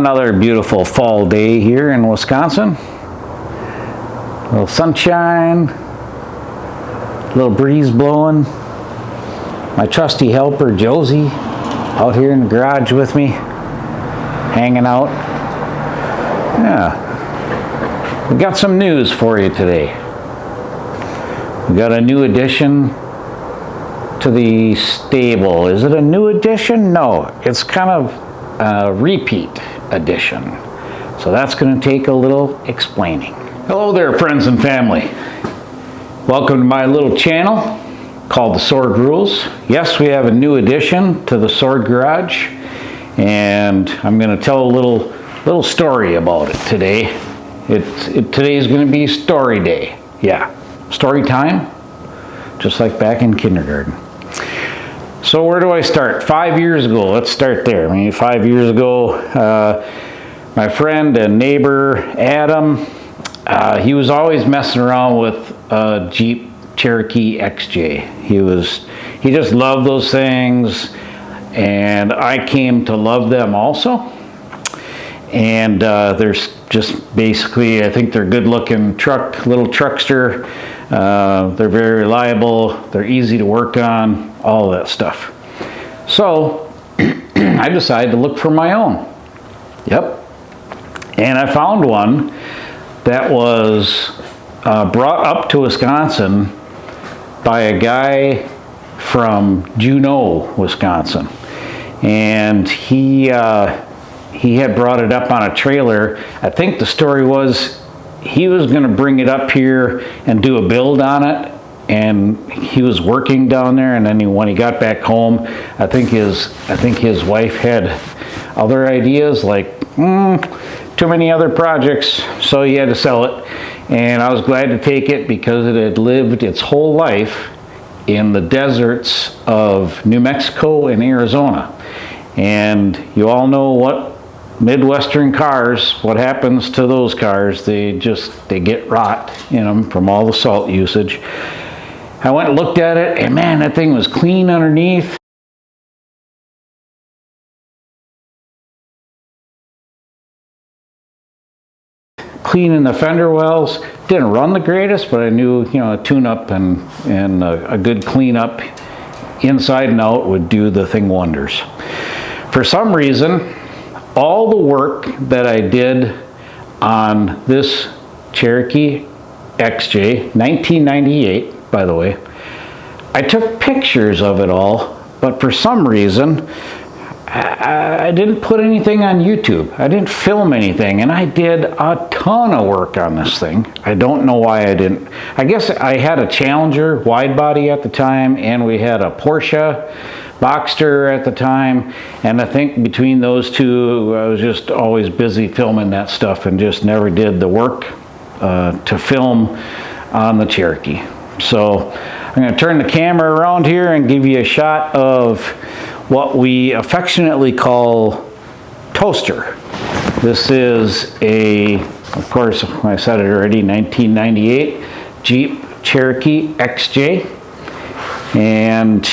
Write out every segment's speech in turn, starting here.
Another beautiful fall day here in Wisconsin. A little sunshine, a little breeze blowing. My trusty helper Josie out here in the garage with me, hanging out. Yeah, we got some news for you today. We got a new addition to the stable. Is it a new addition? No, it's kind of a repeat addition. So that's going to take a little explaining. Hello there, friends and family. Welcome to my little channel called The Sword Rules. Yes, we have a new addition to the Sword Garage, and I'm going to tell a little story about it today. Today is going to be story day. Yeah, story time, just like back in kindergarten. So where do I start? 5 years ago, let's start there. I mean, 5 years ago, my friend and neighbor, Adam, he was always messing around with a Jeep Cherokee XJ. He just loved those things, and I came to love them also. And there's just basically, I think they're good-looking little truckster. They're very reliable, they're easy to work on, all that stuff. So I decided to look for my own. Yep. And I found one that was brought up to Wisconsin by a guy from Juneau, Wisconsin. And he had brought it up on a trailer. I think the story was he was going to bring it up here and do a build on it, and he was working down there, and then when he got back home, I think his wife had other ideas, like too many other projects, so he had to sell it. And I was glad to take it because it had lived its whole life in the deserts of New Mexico and Arizona. And you all know what Midwestern cars, what happens to those cars, they get rot in them from all the salt usage. I went and looked at it, and man, that thing was clean underneath. Clean in the fender wells. Didn't run the greatest, but I knew, a tune-up and a good clean-up inside and out would do the thing wonders. For some reason, all the work that I did on this Cherokee XJ, 1998, by the way, I took pictures of it all, but for some reason, I didn't put anything on YouTube. I didn't film anything, and I did a ton of work on this thing. I don't know why I didn't. I guess I had a Challenger wide body at the time, and we had a Porsche Boxster at the time, and I think between those two, I was just always busy filming that stuff and just never did the work to film on the Cherokee. So I'm going to turn the camera around here and give you a shot of what we affectionately call toaster. This is of course, I said it already, 1998 Jeep Cherokee XJ. And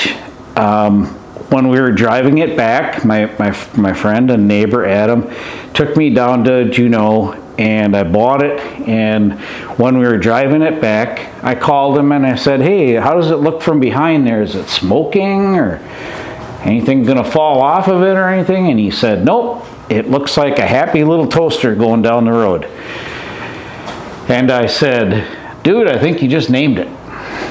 when we were driving it back, my friend and neighbor Adam took me down to Juneau, and I bought it. And when we were driving it back, I called him and I said, "Hey, how does it look from behind there? Is it smoking or anything gonna fall off of it or anything?" And he said, "Nope, it looks like a happy little toaster going down the road." And I said, "Dude, I think you just named it."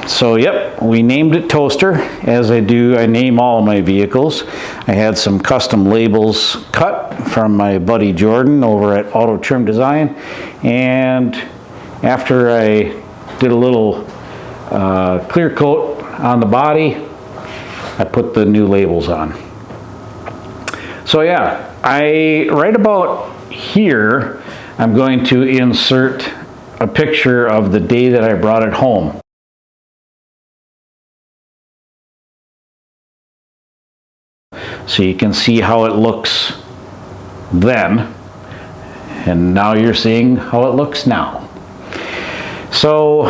So yep, we named it Toaster. As I do, I name all my vehicles. I had some custom labels cut from my buddy Jordan over at Auto Trim Design, and after I did a little clear coat on the body, I put the new labels on. So yeah, right about here, I'm going to insert a picture of the day that I brought it home. So you can see how it looks then, and now you're seeing how it looks now. So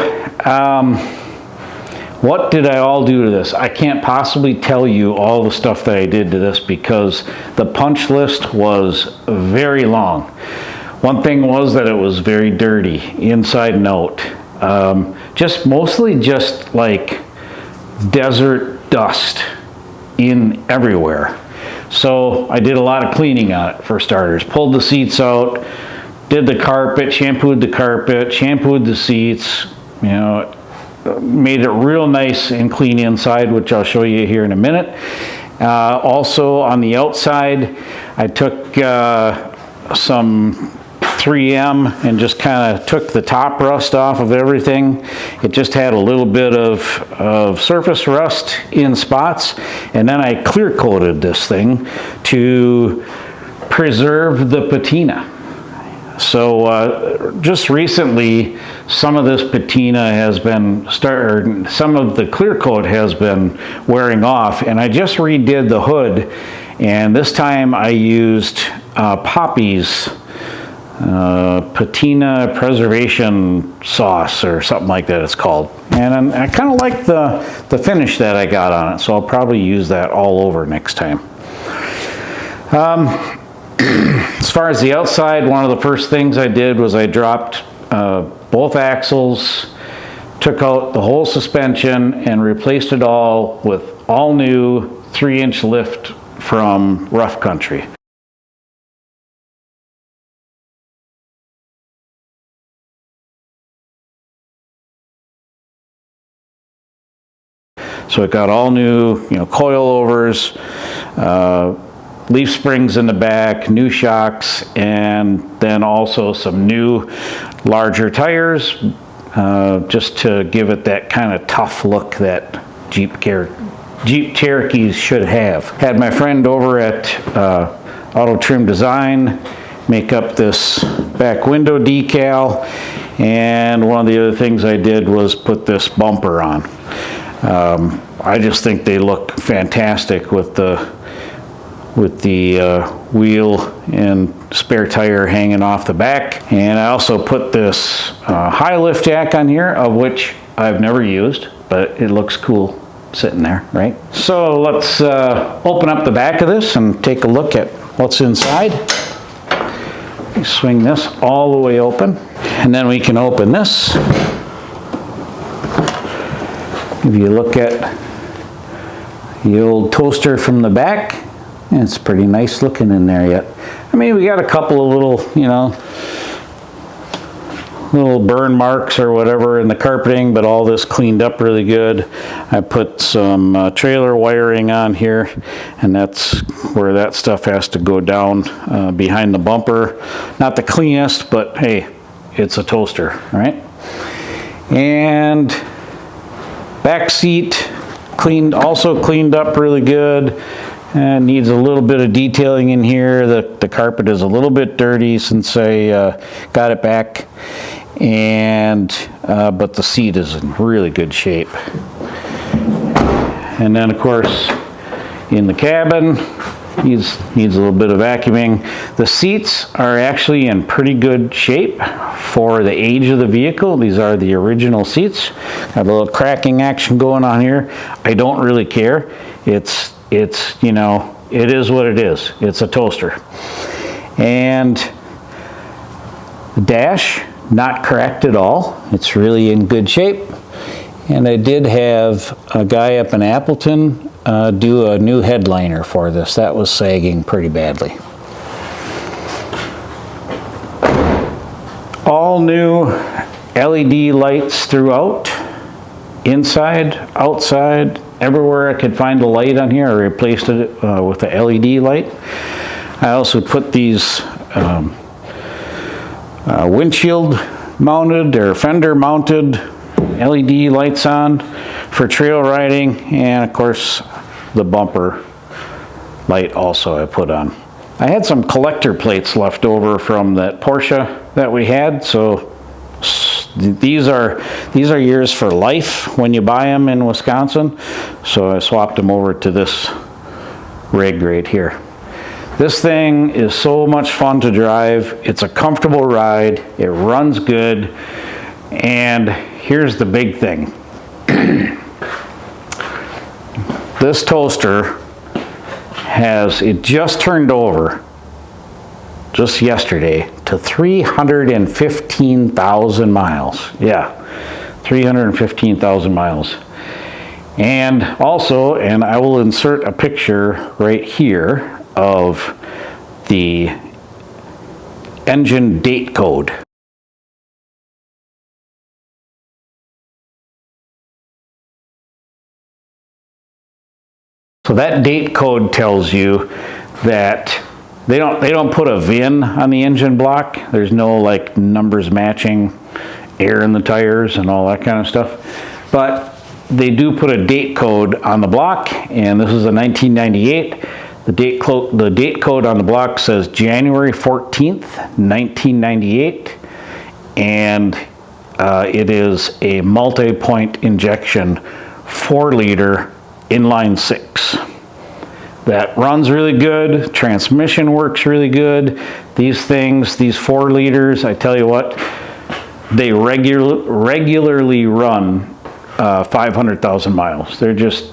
what did I all do to this? I can't possibly tell you all the stuff that I did to this because the punch list was very long. One thing was that it was very dirty, inside and out. Just mostly just like desert dust in everywhere. So I did a lot of cleaning on it for starters. Pulled the seats out, did the carpet, shampooed the seats, you know, made it real nice and clean inside, which I'll show you here in a minute. Also on the outside, I took some 3M and just kind of took the top rust off of everything. It just had a little bit of surface rust in spots, and then I clear coated this thing to preserve the patina. So just recently, some of this patina has been some of the clear coat has been wearing off, and I just redid the hood, and this time I used Poppy's patina preservation sauce or something like that it's called, and I kind of like the finish that I got on it, so I'll probably use that all over next time. As far as the outside, one of the first things I did was I dropped both axles, took out the whole suspension, and replaced it all with all new 3-inch lift from Rough Country. So it got all new, you know, coilovers, leaf springs in the back, new shocks, and then also some new larger tires, just to give it that kind of tough look that Jeep Cherokees should have. Had my friend over at Auto Trim Design make up this back window decal, and one of the other things I did was put this bumper on. I just think they look fantastic with the wheel and spare tire hanging off the back. And I also put this high lift jack on here, of which I've never used, but it looks cool sitting there, right? So let's open up the back of this and take a look at what's inside. Swing this all the way open, and then we can open this. If you look at the old toaster from the back, it's pretty nice looking in there yet. I mean, we got a couple of little, you know, little burn marks or whatever in the carpeting, but all this cleaned up really good. I put some trailer wiring on here, and that's where that stuff has to go down behind the bumper. Not the cleanest, but hey, it's a toaster, right? And back seat also cleaned up really good. And needs a little bit of detailing in here. The carpet is a little bit dirty since I got it back, and but the seat is in really good shape. And then of course in the cabin needs a little bit of vacuuming. The seats are actually in pretty good shape for the age of the vehicle. These are the original seats. Got a little cracking action going on here. I don't really care. It's, you know, it is what it is. It's a toaster. And the dash, not cracked at all. It's really in good shape. And I did have a guy up in Appleton do a new headliner for this. That was sagging pretty badly. All new LED lights throughout, inside, outside, everywhere I could find a light on here. I replaced it with a LED light. I also put these windshield mounted or fender mounted LED lights on for trail riding, and of course the bumper light also I put on. I had some collector plates left over from that Porsche that we had, so these are yours for life when you buy them in Wisconsin. So I swapped them over to this rig right here. This thing is so much fun to drive. It's a comfortable ride. It runs good. And here's the big thing. this toaster it just turned over just yesterday to 315,000 miles. Yeah, 315,000 miles. And also, and I will insert a picture right here of the engine date code. So that date code tells you that they don't put a VIN on the engine block. There's no like numbers matching air in the tires and all that kind of stuff. But they do put a date code on the block, and this is a 1998. The date code on the block says January 14th, 1998, and it is a multi-point injection 4-liter inline 6 that runs really good. Transmission works really good. These 4 liters, I tell you what, they regularly run 500,000 miles. They just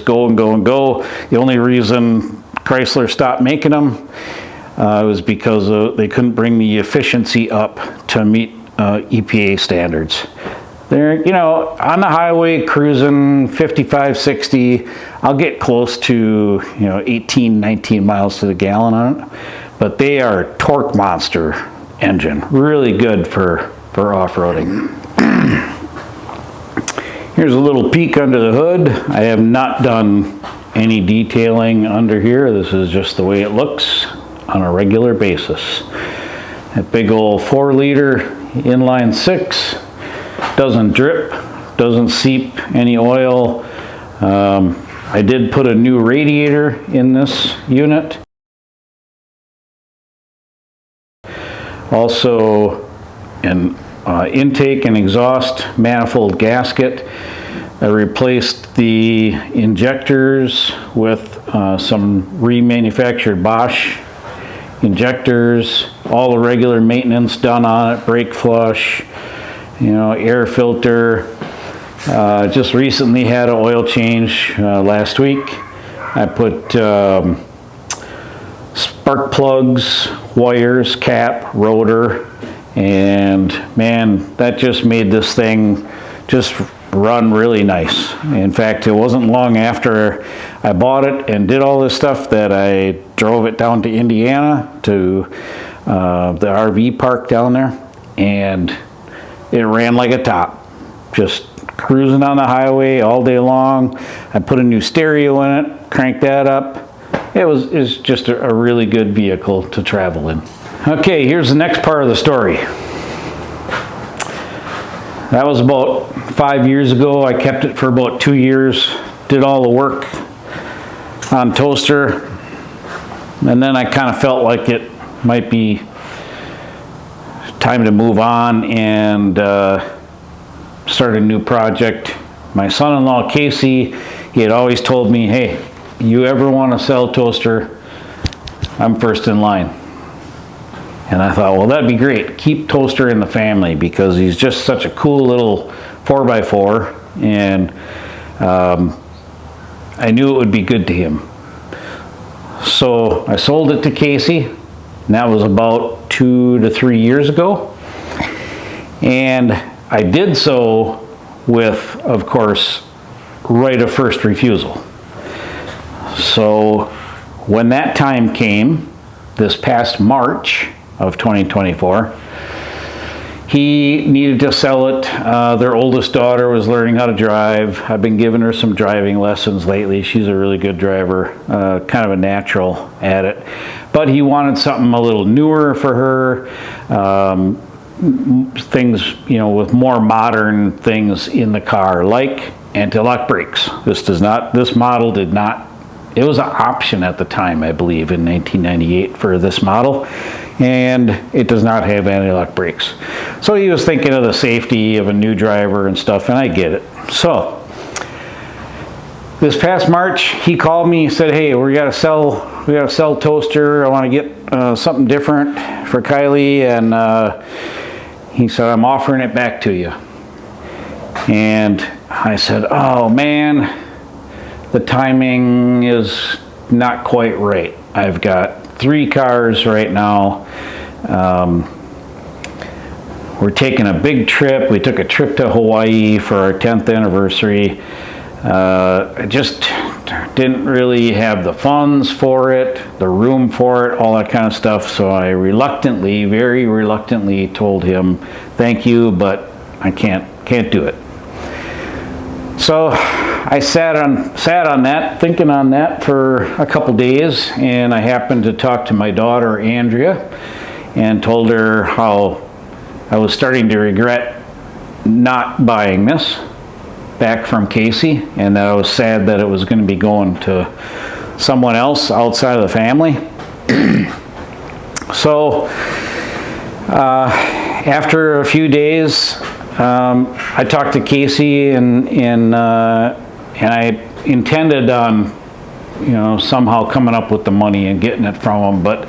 go and go and go. The only reason Chrysler stopped making them was because they couldn't bring the efficiency up to meet EPA standards. They're, you know, on the highway cruising 55, 60, I'll get close to, 18, 19 miles to the gallon on it, but they are a torque monster engine. Really good for off-roading. Here's a little peek under the hood. I have not done any detailing under here. This is just the way it looks on a regular basis. That big old 4-liter inline 6 doesn't drip, doesn't seep any oil. I did put a new radiator in this unit. Also an intake and exhaust manifold gasket. I replaced the injectors with some remanufactured Bosch injectors, all the regular maintenance done on it, brake flush, air filter. Just recently had an oil change last week. I put spark plugs, wires, cap, rotor, and man, that just made this thing just run really nice. In fact, it wasn't long after I bought it and did all this stuff that I drove it down to Indiana to the RV park down there, and it ran like a top, just cruising on the highway all day long. I put a new stereo in it, cranked that up. It's just a really good vehicle to travel in. Okay, here's the next part of the story. That was about 5 years ago. I kept it for about 2 years, did all the work on toaster, and then I kind of felt like it might be time to move on and start a new project. My son-in-law Casey, he had always told me, hey, you ever want to sell toaster, I'm first in line. And I thought, well, that'd be great. Keep toaster in the family because he's just such a cool little 4x4, and I knew it would be good to him. So I sold it to Casey, and that was about 2 to 3 years ago. And I did so with, of course, right of first refusal. So when that time came, this past March of 2024, he needed to sell it. Their oldest daughter was learning how to drive. I've been giving her some driving lessons lately. She's a really good driver, kind of a natural at it. But he wanted something a little newer for her, things, with more modern things in the car, like anti-lock brakes. This model did not, it was an option at the time, I believe, in 1998 for this model, and it does not have anti-lock brakes. So he was thinking of the safety of a new driver and stuff, and I get it. So this past March, he called me and said, hey, we gotta sell toaster. I want to get something different for Kylie, and he said, I'm offering it back to you. And I said, oh man, the timing is not quite right. I've got 3 cars right now. We're taking a big trip. We took a trip to Hawaii for our 10th anniversary. I just didn't really have the funds for it, the room for it, all that kind of stuff. So I reluctantly, very reluctantly told him, thank you, but I can't do it. So I sat on that, thinking on that for a couple days, and I happened to talk to my daughter, Andrea, and told her how I was starting to regret not buying this back from Casey, and that I was sad that it was going to be going to someone else outside of the family. So after a few days, I talked to Casey, and I intended on, somehow coming up with the money and getting it from him, but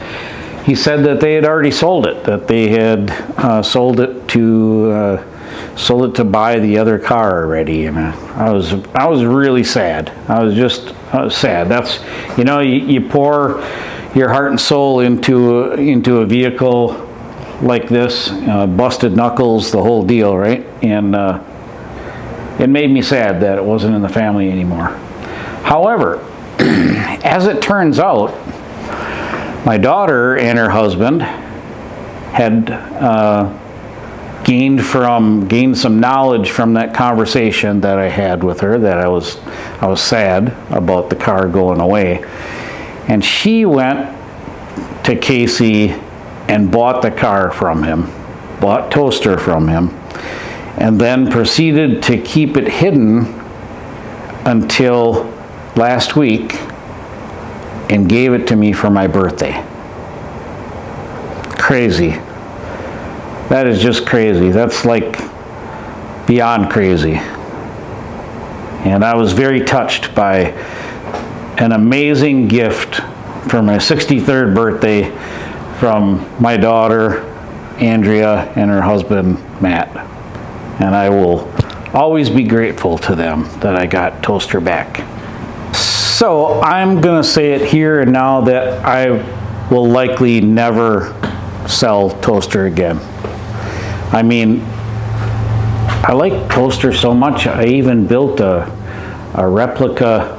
he said that they had already sold it, that they had sold it to buy the other car already, and I was really sad. I was sad. That's, you pour your heart and soul into a vehicle like this, busted knuckles, the whole deal, right? And it made me sad that it wasn't in the family anymore. However, as it turns out, my daughter and her husband had gained some knowledge from that conversation that I had with her, that I was sad about the car going away, and she went to Casey and bought the car from him, bought Toaster from him, and then proceeded to keep it hidden until last week and gave it to me for my birthday. Crazy. That is just crazy. That's like beyond crazy. And I was very touched by an amazing gift for my 63rd birthday from my daughter, Andrea, and her husband, Matt. And I will always be grateful to them that I got Toaster back. So I'm going to say it here and now that I will likely never sell Toaster again. I mean, I like Toaster so much, I even built a replica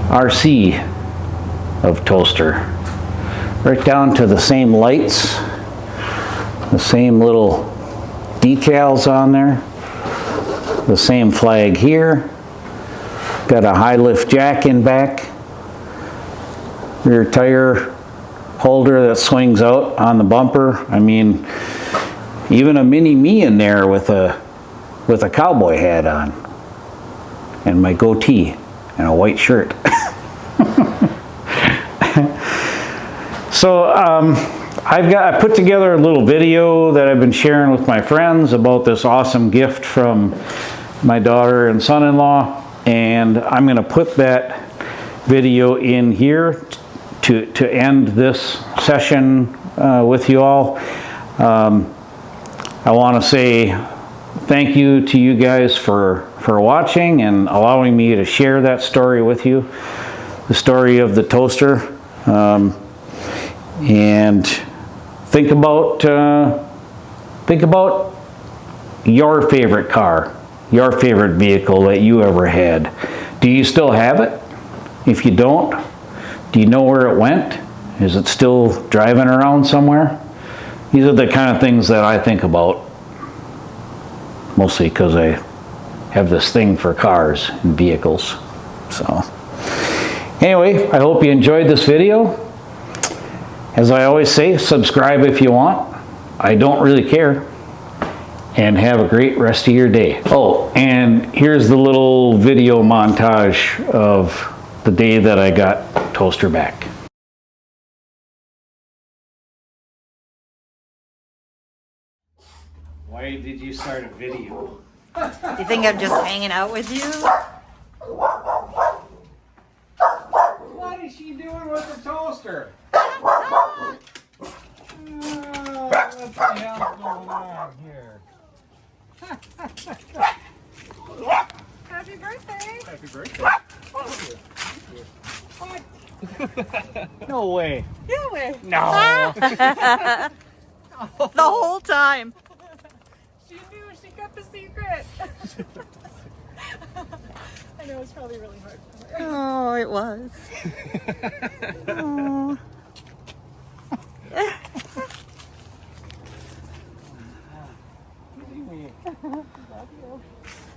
RC of Toaster. Right down to the same lights, the same little decals on there, the same flag here. Got a high lift jack in back, rear tire holder that swings out on the bumper. I mean, even a mini me in there with a cowboy hat on, and my goatee and a white shirt. So I put together a little video that I've been sharing with my friends about this awesome gift from my daughter and son-in-law, and I'm going to put that video in here to end this session with you all. I want to say thank you to you guys for watching and allowing me to share that story with you, the story of the Toaster. And think about your favorite car, your favorite vehicle that you ever had. Do you still have it? If you don't, do you know where it went? Is it still driving around somewhere? These are the kind of things that I think about, mostly because I have this thing for cars and vehicles. So anyway, I hope you enjoyed this video. As I always say, subscribe if you want. I don't really care. And have a great rest of your day. Oh, and here's the little video montage of the day that I got Toaster back. Why did you start a video? Do you think I'm just hanging out with you? What is she doing with the toaster? What the hell's going on here? Happy birthday. Happy birthday. No way. No way. No. The whole time. She knew. She kept the secret. I know it's probably really hard for her. Oh, it was. Oh.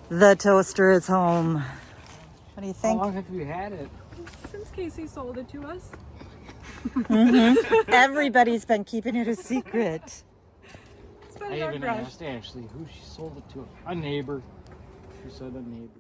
The toaster is home. What do you How think? long have you had it? Since Casey sold it to us. Everybody's been keeping it a secret. It's been I in our even garage. asked Ashley who she sold it to. A neighbor. She said a neighbor.